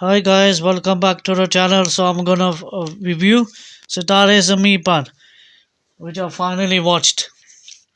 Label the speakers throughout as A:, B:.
A: Hi guys, welcome back to the channel. So I'm gonna review Sitaare Zameen Par, which I finally watched.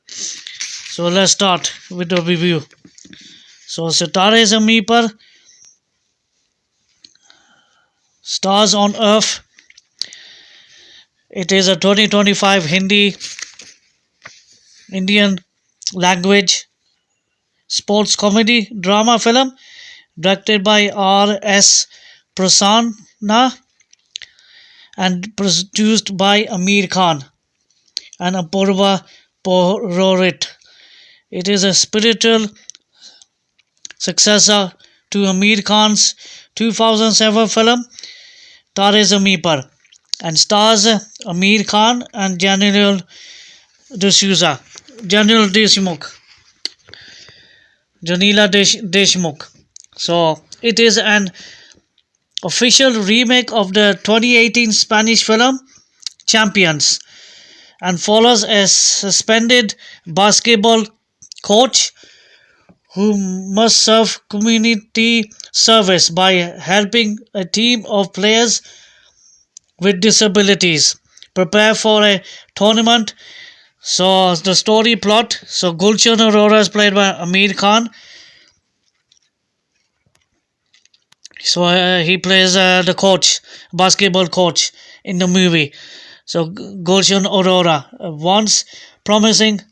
A: So let's start with the review. So Sitaare Zameen Par stars on Earth. It is a 2025 Hindi Indian language sports comedy drama film directed by R.S. Prasanna and produced by Aamir Khan and Apurva Purohit. It is a spiritual successor to Aamir Khan's 2007 film Taare Zameen Par and stars Aamir Khan and D'Souza, General Deshmukh, Deshmukh. So it is an official remake of the 2018 Spanish film Champions and follows a suspended basketball coach who must serve community service by helping a team of players with disabilities prepare for a tournament. So the story plot. So Gulshan Arora is played by Aamir Khan. So he plays the coach, basketball coach in the movie. So Gulshan Aurora, once promising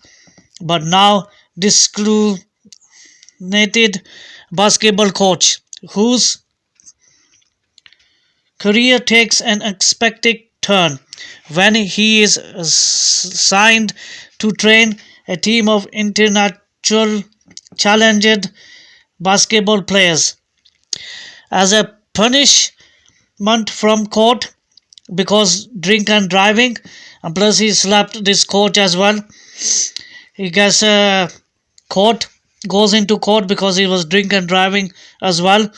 A: but now discluded basketball coach whose career takes an unexpected turn when he is signed to train a team of international challenged basketball players. As a punishment from court because drink and driving, and plus he slapped this coach as well. He gets court, goes into court because he was drink and driving as well.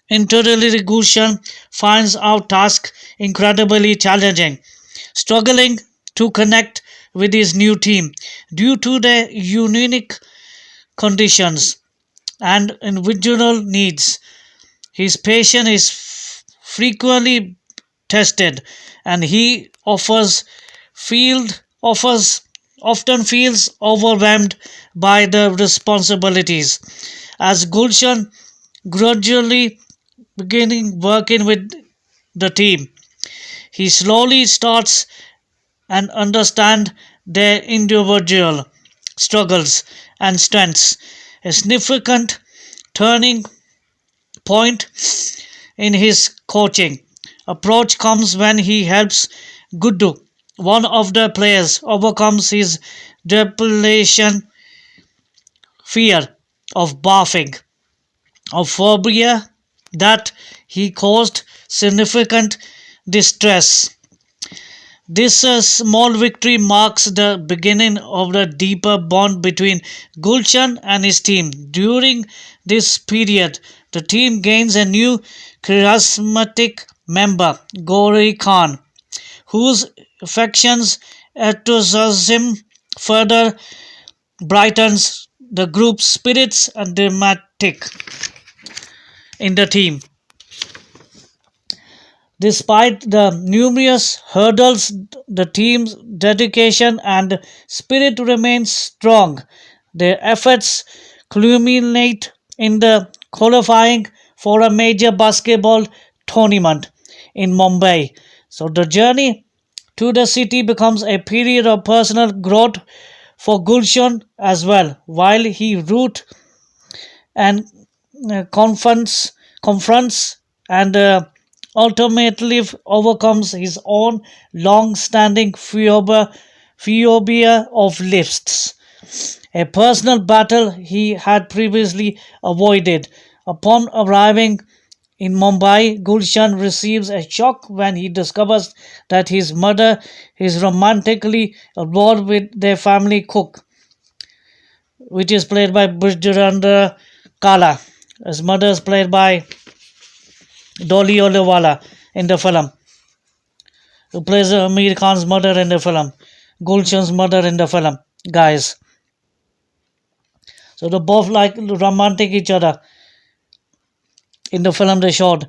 A: Interrogation finds our task incredibly challenging, struggling to connect with his new team due to their unique conditions and individual needs. His patience is frequently tested, and he offers often feels overwhelmed by the responsibilities. As Gulshan gradually beginning working with the team, he slowly starts and understand their individual struggles and strengths. A significant turning point in his coaching approach comes when he helps Guddu, one of the players, overcomes his depletion fear of barfing, a phobia that he caused significant distress. This small victory marks the beginning of the deeper bond between Gulshan and his team. During this period, the team gains a new charismatic member, Gori Khan, whose affections enthusiasm further brightens the group's spirits and dramatic in the team. Despite the numerous hurdles, the team's dedication and spirit remains strong. Their efforts culminate in the qualifying for a major basketball tournament in Mumbai. So the journey to the city becomes a period of personal growth for Gulshan as well, while he roots and confronts and ultimately overcomes his own long-standing phobia of lifts, a personal battle he had previously avoided. Upon arriving in Mumbai, Gulshan receives a shock when he discovers that his mother is romantically involved with their family cook, which is played by Bujrandra Kala. His mother is played by Dolly Olewala in the film, who plays Amir Khan's mother in the film, Gulshan's mother in the film. Guys, so they both like romantic each other in the film they showed.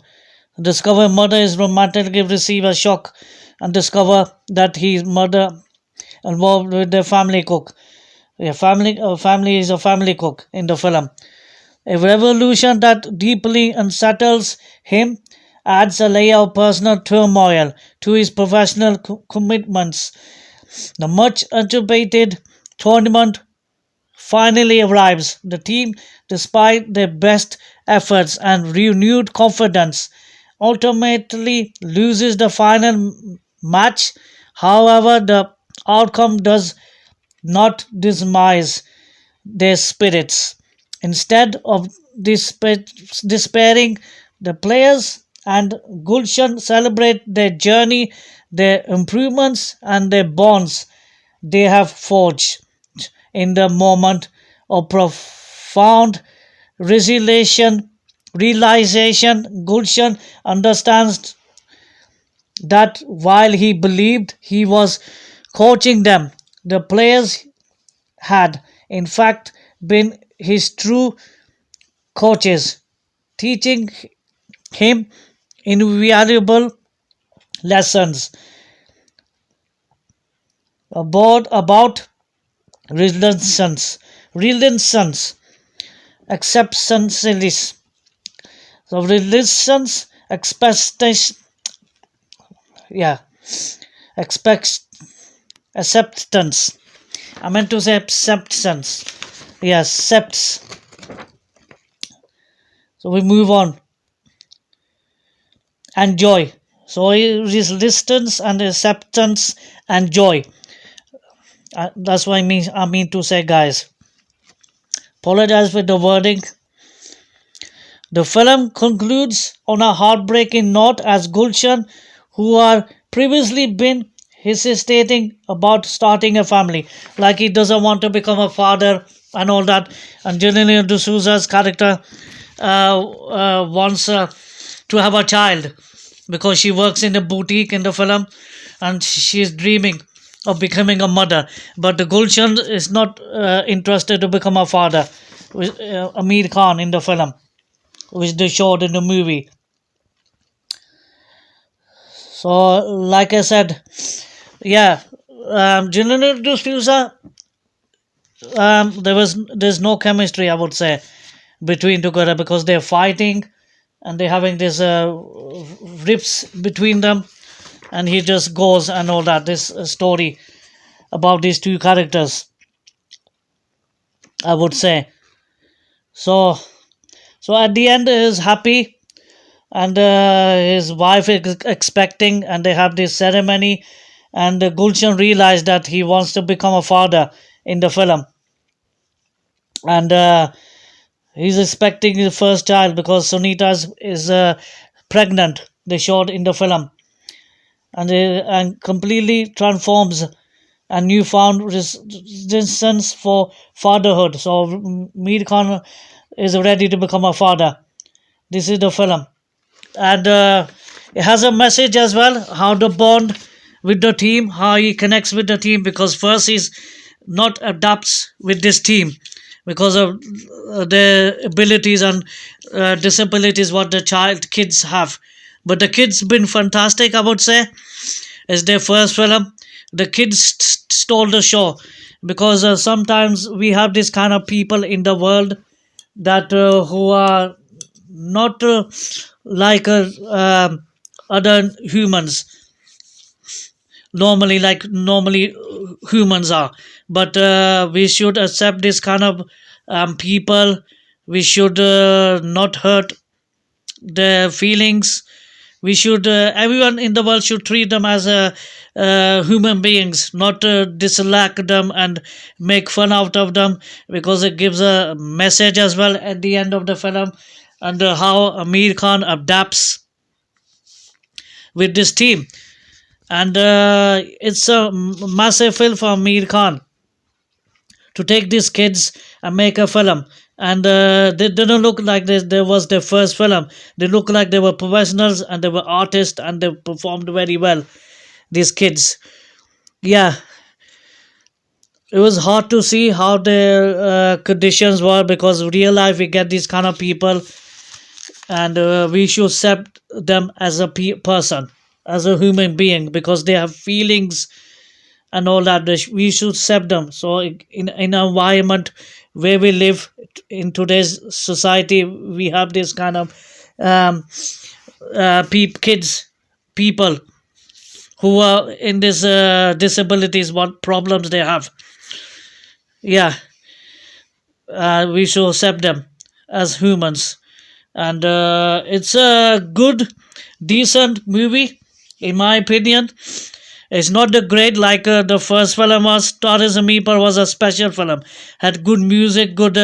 A: Discover murder is romantically receive a shock and discover that his murder involved with the family cook. Yeah, family is a family cook in the film. A revolution that deeply unsettles him adds a layer of personal turmoil to his professional commitments. The much anticipated tournament finally arrives. The team, despite their best efforts and renewed confidence, ultimately loses the final match. However, the outcome does not dismiss their spirits. Instead of despairing, the players and Gulshan celebrate their journey, their improvements, and their bonds they have forged in the moment of profound realization. Gulshan understands that while he believed he was coaching them, the players had, in fact, been his true coaches, teaching him invaluable lessons about resilience, acceptance, so resilience, expectation, yeah, expect acceptance. I meant to say acceptance. Yes, accepts. So we move on. And joy. So resistance and acceptance and joy. That's what I mean to say, guys. Apologize for the wording. The film concludes on a heartbreaking note as Gulshan, who are previously been hesitating about starting a family, like he doesn't want to become a father and all that, and Genelia D'Souza's character wants to have a child because she works in a boutique in the film and she's dreaming of becoming a mother. But the Gulshan is not interested to become a father, with Aamir Khan in the film, which they showed in the movie. So, like I said, yeah, Genelia D'Souza, there's no chemistry, I would say, between together because they're fighting and they're having this rips between them, and he just goes and all that. This story about these two characters, I would say. So, so at the end, he's happy, and his wife is expecting, and they have this ceremony. And Gulshan realized that he wants to become a father in the film, and he's expecting his first child because Sunita is pregnant. They showed in the film, and completely transforms a newfound resistance for fatherhood. So Mir Khan is ready to become a father. This is the film, and it has a message as well. How the bond with the team, how he connects with the team, because first he's not adapts with this team because of the abilities and disabilities what the child kids have. But the kids been fantastic, I would say. It's their first film. The kids stole the show because sometimes we have this kind of people in the world that who are not like other humans normally humans are, but we should accept this kind of people. We should not hurt their feelings. We should everyone in the world should treat them as human beings, not dislike them and make fun out of them, because it gives a message as well at the end of the film. And how Amir Khan adapts with this team, and it's a massive film for Amir Khan to take these kids and make a film. And they didn't look like this. There was their first film. They look like they were professionals and they were artists and they performed very well. These kids, yeah, it was hard to see how their conditions were because real life we get these kind of people and we should accept them as a person, as a human being, because they have feelings and all that. We should accept them. So in an environment where we live in today's society, we have this kind of um, kids, people who are in this disabilities, what problems they have. Yeah, we should accept them as humans, and it's a good, decent movie, in my opinion. It's not the great like the first film was. Taare Zameen Par was a special film. Had good music, good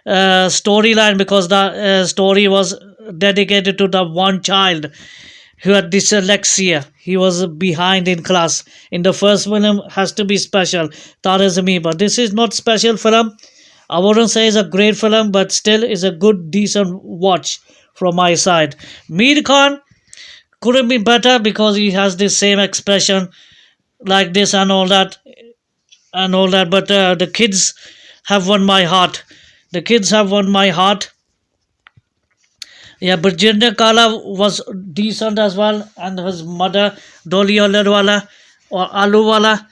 A: storyline, because the story was dedicated to the one child who had dyslexia. He was behind in class. In the first film, has to be special. Taare Zameen Par. This is not special film. I wouldn't say it's a great film, but still is a good, decent watch from my side. Mir Khan couldn't be better because he has the same expression like this and all that and all that. But the kids have won my heart. The kids have won my heart. Yeah, but Jinder Kala was decent as well, and his mother Dolly Aladwala or Aluwala,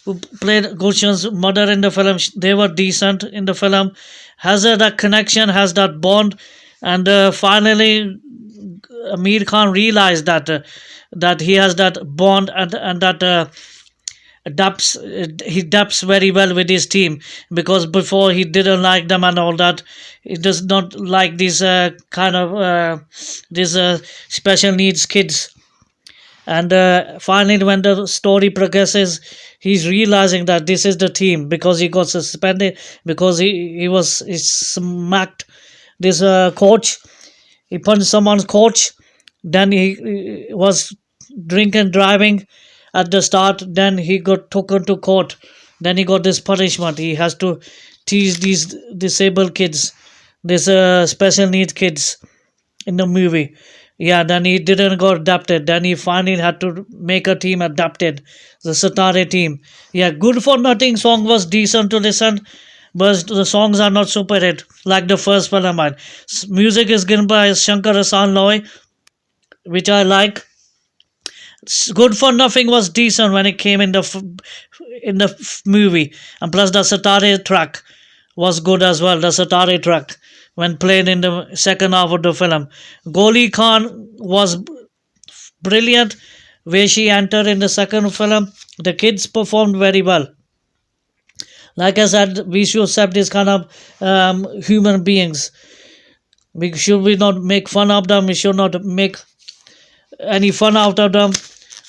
A: who played Gulshan's mother in the film, they were decent in the film. Has that connection, has that bond, and finally Amir Khan realized that he has that bond, and that adapts he adapts very well with his team, because before he didn't like them and all that. He does not like these kind of these special needs kids, and finally when the story progresses, he's realizing that this is the team, because he got suspended, because he smacked this coach. He punched someone's coach. Then he was drink and driving at the start. Then he got taken to court. Then he got this punishment. He has to teach these disabled kids, these special needs kids in the movie. Yeah, then he didn't got adapted. Then he finally had to make a team adapted, the Sitaare team. Yeah, Good for Nothing song was decent to listen, but the songs are not super hit like the first film. Music is given by Shankar Hassan Loy, which I like. Good for Nothing was decent when it came in the movie, and plus the Sitaare track was good as well. The Sitaare track when played in the second half of the film. Goli Khan was brilliant where she entered in the second film. The kids performed very well. Like I said, we should accept this kind of human beings. We not make fun of them. We should not make any fun out of them.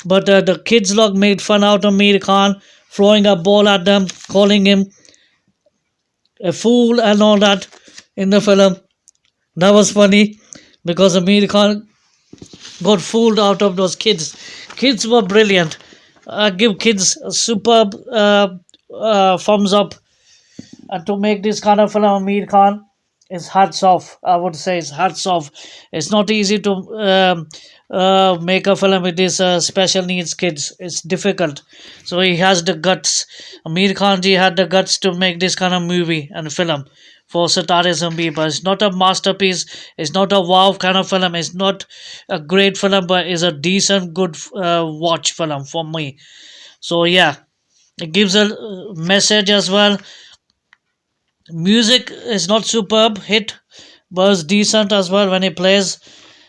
A: But the kids log made fun out of Mir Khan, throwing a ball at them, calling him a fool and all that in the film. That was funny because Amir Khan got fooled out of those kids. Kids were brilliant. I give kids a superb thumbs up. And to make this kind of film, Amir Khan is hats off. I would say it's hats off. It's not easy to make a film with these special needs kids. It's difficult. So he has the guts. Amir Khan ji had the guts to make this kind of movie and film for Sitaare Zameen Par. It's not a masterpiece. It's not a wow kind of film. It's not a great film, but it's a decent, good watch film for me. So yeah, it gives a message as well. Music is not superb hit, but it's decent as well when he plays.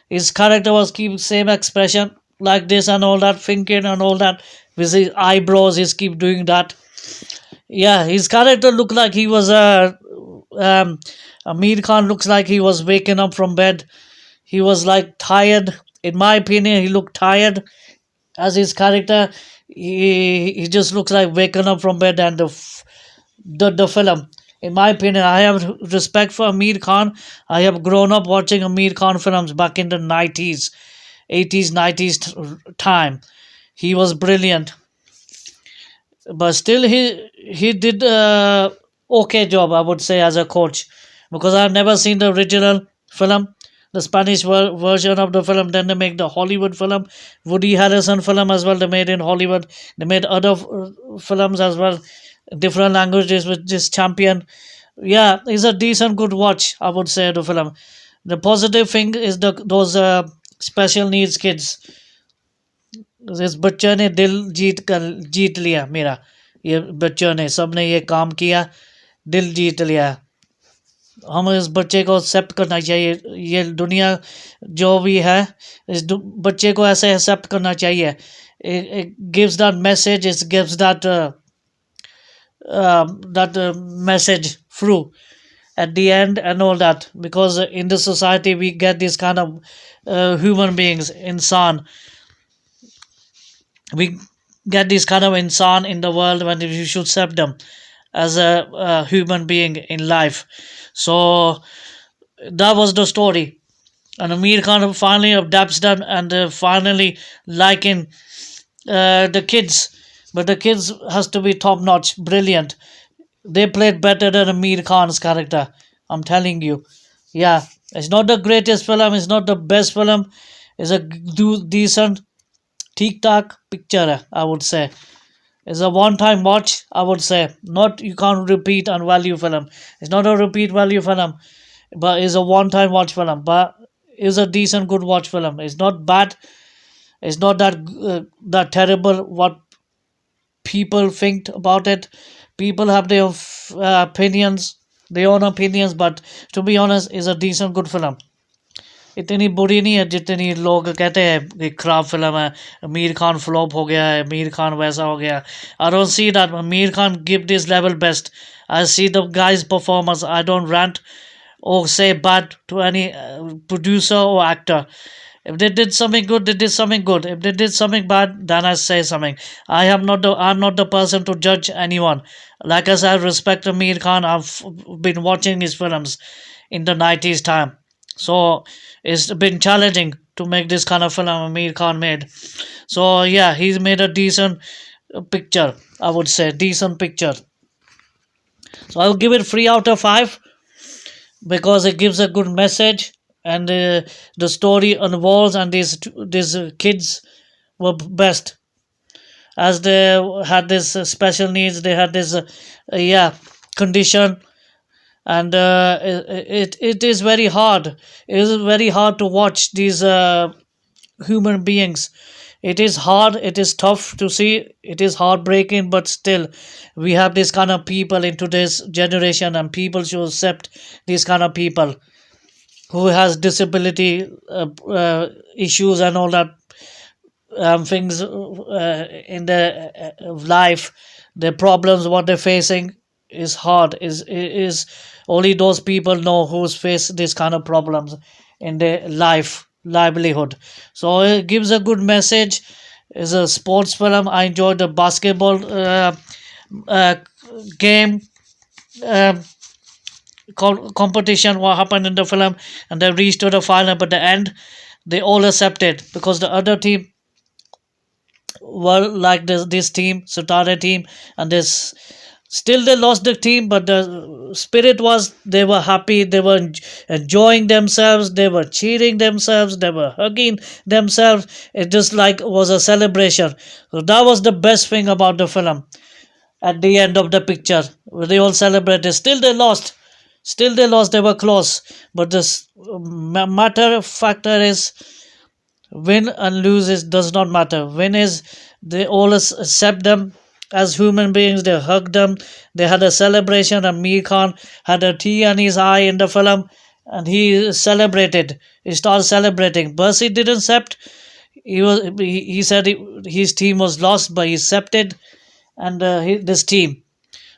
A: His character was keep same expression like this and all that, thinking and all that with his eyebrows. He's keep doing that. Yeah, his character looked like he was Amir Khan looks like he was waking up from bed. He was like tired. In my opinion, he looked tired as his character. He just looks like waking up from bed, and the film. In my opinion, I have respect for Amir Khan. I have grown up watching Amir Khan films back in the 90s, 80s, 90s time. He was brilliant, but still he did okay job, I would say, as a coach, because I've never seen the original film, the Spanish version of the film. Then they make the Hollywood film, Woody Harrelson film as well. They made in Hollywood. They made other films as well, different languages with this champion. Yeah, it's a decent, good watch, I would say, the film. The positive thing is the those special needs kids. इस बच्चे ने दिल जीत लिया मेरा, ये बच्चों ने सबने ये काम किया, दिल जीत लिया। हम इस बच्चे को एक्सेप्ट करना चाहिए, ये दुनिया जो भी है, बच्चे को ऐसे एक्सेप्ट करना चाहिए। it gives that message, it gives that message through at the end and all that, because in the society we get these kind of human beings, insan, we get these kind of insan in the world when you should accept them as a human being in life. So that was the story, and Amir Khan finally adapts them and finally liking the kids, but the kids has to be top notch, brilliant. They played better than Amir Khan's character. I'm telling you. Yeah, it's not the greatest film. It's not the best film. It's a decent, ठीक ठाक picture. I would say it's a one-time watch. I would say not, you can't repeat on value film. It's not a repeat value film, but it's a one-time watch film. But it's a decent, good watch film. It's not bad. It's not that terrible. What people think about it. People have their opinions, their own opinions, but to be honest, it's a decent, good film. इतनी बुरी नहीं है जितनी लोग कहते हैं कि खराब फिल्म है, आमिर खान फ्लॉप हो गया है, आमिर खान वैसा हो गया। I don't see that Aamir Khan give this level best. I see the guys performance, I don't rant or say bad to any producer or actor. If they did something good, they did something good. If they did something bad, then I say something. I'm not the person to judge anyone. Like I said, I respect Amir Khan. I've been watching his films in the 90s time. So it's been challenging to make this kind of film Amir Khan made. So yeah, he's made a decent picture. I would say decent picture. So I'll give it 3 out of 5 because it gives a good message, and the story unfolds, and these kids were best, as they had this special needs, they had this yeah, condition, and it is very hard, it is very hard to watch these human beings. It is hard, it is tough to see, it is heartbreaking, but still we have this kind of people in today's generation, and people should accept these kind of people who has disability issues and all that things in their life, their problems, what they're facing is hard. Is only those people know who's faced this kind of problems in their life livelihood. So it gives a good message. It's a sports film. I enjoyed the basketball uh, game. Uh, Competition what happened in the film, and they reached to the final, but the end they all accepted because the other team were like this team, Sitaare team, and this still they lost the team, but the spirit was they were happy, they were enjoying themselves, they were cheering themselves, they were hugging themselves. It just like was a celebration. So that was the best thing about the film. At the end of the picture, they all celebrated. Still they lost. Still they lost. They were close. But this matter factor is win and lose is does not matter. Win is they all accept them as human beings. They hug them. They had a celebration. And Mir Khan had a tea in his eye in the film, and he celebrated. He started celebrating. But he didn't accept. He said his team was lost, but he accepted, and this team.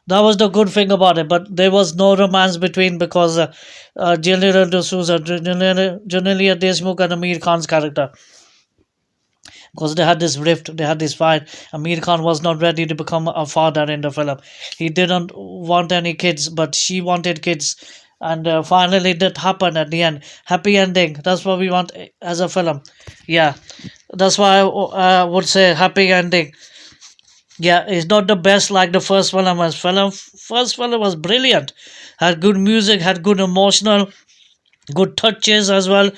A: That was the good thing about it. But there was no romance between because Genelia Deshmukh and Amir Khan's character, because they had this rift, they had this fight. Amir Khan was not ready to become a father in the film. He didn't want any kids, but she wanted kids. And finally, that happened at the end. Happy ending. That's what we want as a film. Yeah, that's why I would say happy ending. Yeah, it's not the best like the first film was. First film was brilliant. Had good music, had good emotional, good touches as well.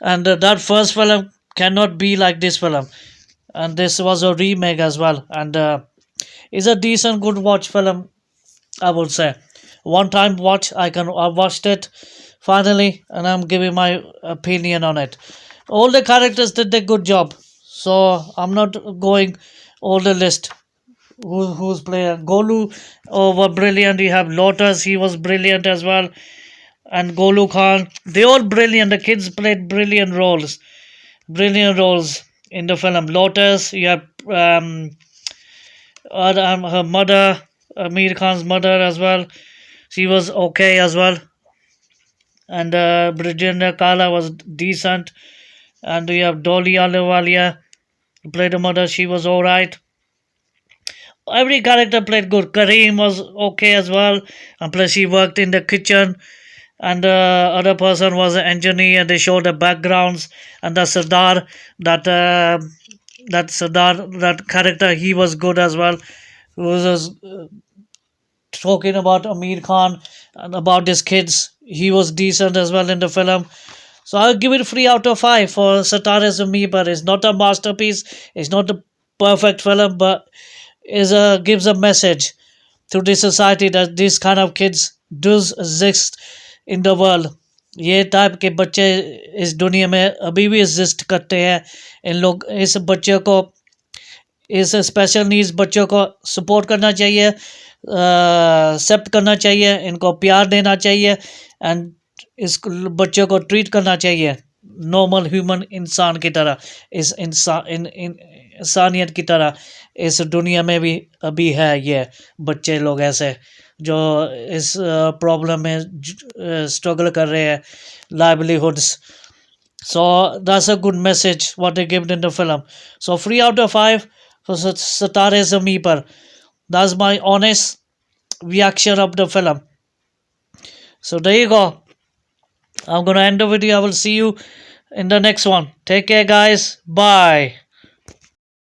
A: And that first film cannot be like this film. And this was a remake as well. And it's a decent, good watch film, I would say. One time watch, I watched it finally, and I'm giving my opinion on it. All the characters did a good job, so I'm not going all the list. Who's playing? Golu were brilliant. You have Lotus, he was brilliant as well, and Golu Khan. They all brilliant. The kids played brilliant roles in the film. Lotus, you have her mother, Amir Khan's mother as well. She was okay as well, and Bridgenda Kala was decent. And you have Dolly Ahluwalia who played the mother. She was all right. Every character played good. Kareem was okay as well, and plus he worked in the kitchen. And the other person was an engineer. They showed the backgrounds, and the Sardar, that that character, he was good as well. Who was talking about Amir Khan and about his kids. He was decent as well in the film. So I'll give it 3 out of 5 for Sitaare Zameen Par. It's not a masterpiece. It's not a perfect film, but is a gives a message to the society that this kind of kids does exist in the world. ये type के बच्चे इस दुनिया में अभी भी exist करते हैं. इन लोग इस बच्चे को, इस स्पेशल नीड्स बच्चों को सपोर्ट करना चाहिए, एक्सेप्ट करना चाहिए, इनको प्यार देना चाहिए, एंड इस बच्चों को ट्रीट करना चाहिए नॉर्मल ह्यूमन इंसान की तरह. इस इंसानियत की तरह इस दुनिया में भी अभी है ये बच्चे लोग ऐसे जो इस प्रॉब्लम में स्ट्रगल कर रहे हैं, livelihoods. So that's a good message what they give in the film. So 3 out of 5 for Sitaare Zameen Par. That's my honest reaction of the film. So there you go. I'm gonna end the video. I will see you in the next one. Take care, guys. Bye.